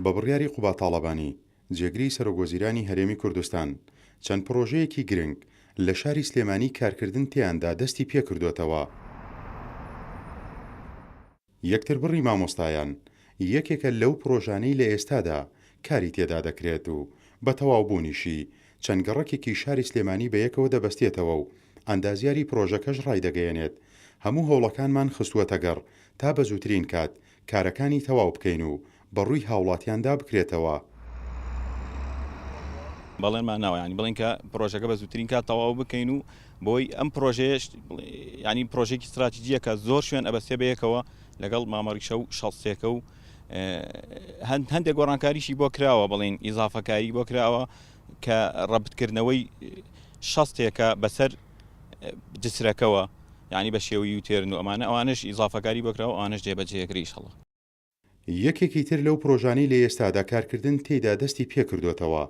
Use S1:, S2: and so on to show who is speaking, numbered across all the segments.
S1: بە بڕیاری قوبا تاڵەبانی جێگری سەرۆکوەزیرانی هەرێمی کوردستان چەند پرۆژەیەکی گرنگ لە شاری سلێمانی کارکردن تیاندا دەستی پێکردوێتەوە. یەکتر بڕی مامۆستایان یەکێکە لەو پرۆژانەی لە ئێستادا کاری تێدا دەکرێت و بە تەواوبوونیشی چەند گەڕەکێکی شاری سلێمانی بەیەکەوە دەبەستێتەوە و ئەندازیاری پرۆژەکەش ڕایدەگەیەنێت. هەموو هەوڵەکانمان خستووەتە گەڕ تا بە زووترین کات کارەکانی تەواو بکەین و بەڕووی هاوڵاتیاندا بکرێتەوە.
S2: بەڵێنمان ناوە ینی بڵێن کە پرۆژەکە بە زووترین کات تەواو بکەین و بۆی ئەم پرۆژەیەش ینی پرۆژێکی استراتیجیەکە زۆر شوێن ئەبەستێ بەیەکەوە لەگەڵ مامەڕیشە و شەڵسێکە و هەندێک گۆڕانکاریشی بۆ کراوە بڵێن ئیزافەکاری بۆ کراوە کە ڕەبتکردنەوەی شەستێکە بەسەر جسرەکەوە ینی بە شێوەی وتێرن و ئەوانش ئیزافەکاری بۆ کراوە ئەوانش جێبەجێکری ئینشەڵڵا.
S1: یەکێکی تر لەو پرۆژانەی لە ئێستادا کارکردن تێیدا دەستی پێکردوێتەوە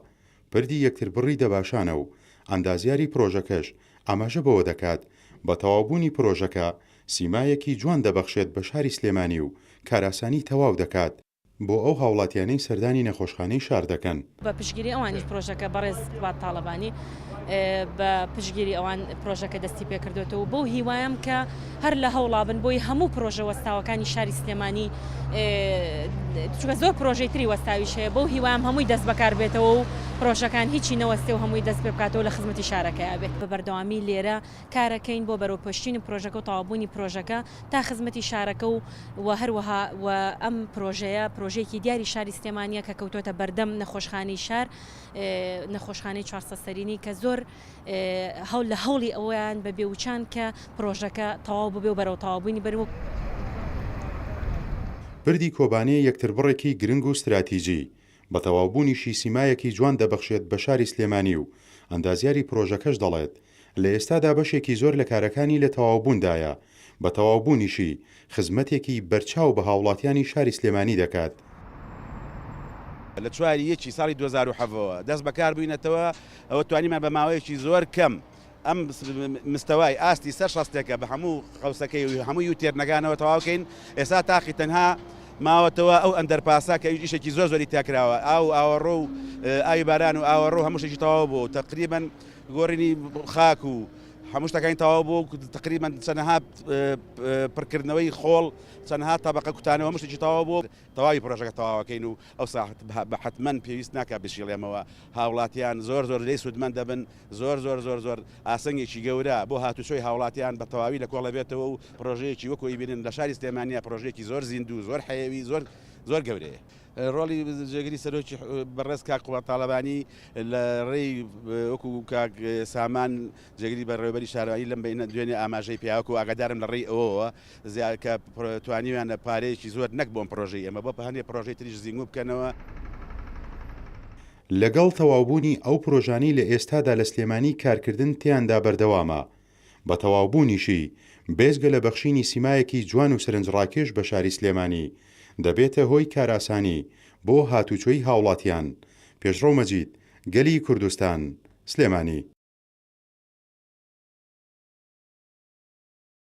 S1: پردی یەکتر بڕی دەباشانە و ئەندازیاری پرۆژەکەش ئاماژە بەوە دەکات بە تەواوبوونی پرۆژەکە سیمایەکی جوان دەبەخشێت بە شاری سلێمانی و کاراسانی تەواو دەکات بۆ ئەو هاوڵاتیانەی سەردانی نەخۆشخانەی شار دەکەن.
S3: بە پشگیری ئەوانیش پرۆژەکە بەڕێز قوبا تاڵەبانی بە پشگیری ئەوان پرۆژەکە دەستی پێکردوێتەوە بۆ هیوایم کە هەر لە هەوڵا بن بۆی هەموو پرۆژە وەستاوەکانی شاری سلێمانی چونکە زۆر پرۆژەی تری وەستاویش هەیە بۆ هیوایم هەمووی دەست بەکار بێتەوە و پرۆژەکان هیچی نەوەستێ و هەمووی دەست پێ بکاتەوە لە خزمەتی شارەکەی بێت. بە بەردەوامی لێرە کارەکەین بۆ بەرەوپۆشتنی پرۆژەکە و تەواوبوونی پرۆژەکە تا خزمەتی شارەکە و هەروەها ئەم پرۆژەیە پرۆژەیەکی دیاری شاری سلێمانیە کە کەوتۆتە بەردەم نەخۆشخانەی شار نەخۆشخانەی 400 سەرینی کە زۆر لە هەوڵی ئەویان بە بێوچان کە پرۆژەکە تەواو ببێ و بەرەو تەواوبوونی بەرەوە.
S1: پردی کۆبانەیە یەکتر بڕێکی گرنگ و استراتیجی بە تەواوبوونیشی سیمایەکی جوان دەبەخشێت بە شاری سلێمانی و ئەندازیاری پرۆژەکەش دەڵێت لە ئێستادا بەشێکی زۆر لە کارەکانی لە تەواوبووندایە بە تەواوبوونیشی خزمەتێکی بەرچاو بە هاوڵاتیانی شاری سلێمانی دەکات.
S4: لە چواری یەکی ساڵی 2007 دەست بەکار بووینەتەوە ئەوە توانیمان بە ماوەیەکی زۆر کەم ئەم مستەوای ئاستی سەر شەستێکە بە هەموو قەوسەکەی و هەموو یوتێرنەکانەوە تەواوکەین. ئێستا تاقی تەنها ماوەتەوە ئەو ئەندەرپاسا کە ئیشێکی زۆر زۆری تاکراوە ئاوەڕۆ و ئاوی باران و ئاوەڕۆ هەموو شتێکی تەواو بوو تقریباً گۆڕینی خاک و هەموو شتەکانی تەواو بوو تقریباً چەندەها پڕکردنەوەی خۆڵ چەندەها تەبەقە کوتانەوە هەموو شتێکی تەواو بوو تەواوی پرۆژەکە تەواوەکەین و ئەو ساعت بە حتمەن پێویست ناکات بشیڵێمەوە هاوڵاتیان زۆر زۆر لێی سوودمەند دەبن زۆر زۆر زۆر زۆر ئاسەنگێکی گەورە بۆ هاتوچۆی هاوڵاتیان بە تەواوی لە کۆڵە بێتەوە و پرۆژەیەکی وەکۆی بینن لە شاری سلێمانیە پرۆژەیەکی زۆر زیندوو زۆر حەیەوی زۆر گەورەیە. ڕۆڵی جێگری سەرۆکی بەڕێز کاک قوبا تاڵەبانی لە ڕێی وەکو کاک سامان جێگری بەڕێوەبەری شارەوانی لەم بینە دوێنێ ئاماژەی پیاوەکو و ئاگادارم لە ڕێی ئەوەوە کە توانیویانە پارەیەکی زۆر نەک بۆم پرۆژەی ئەمە بۆ هەندێک پرۆژەی تریش زیینگو بکەنەوە.
S1: لەگەڵ تەواوبوونی ئەو پرۆژانەی لە ئێستادا لە سلێمانی کارکردن تیاندا بەردەوامە بە تەواوبوونیشی بێزگە لە بەخشینی سیمایەکی جوان و سەرنجڕاکێش بە شاری سلێمانی دەبێتە هۆی کاراسانی بۆ هاتوچۆی هاوڵاتیان. پێشڕۆ مەجید، گەلی کوردستان، سلێمانی.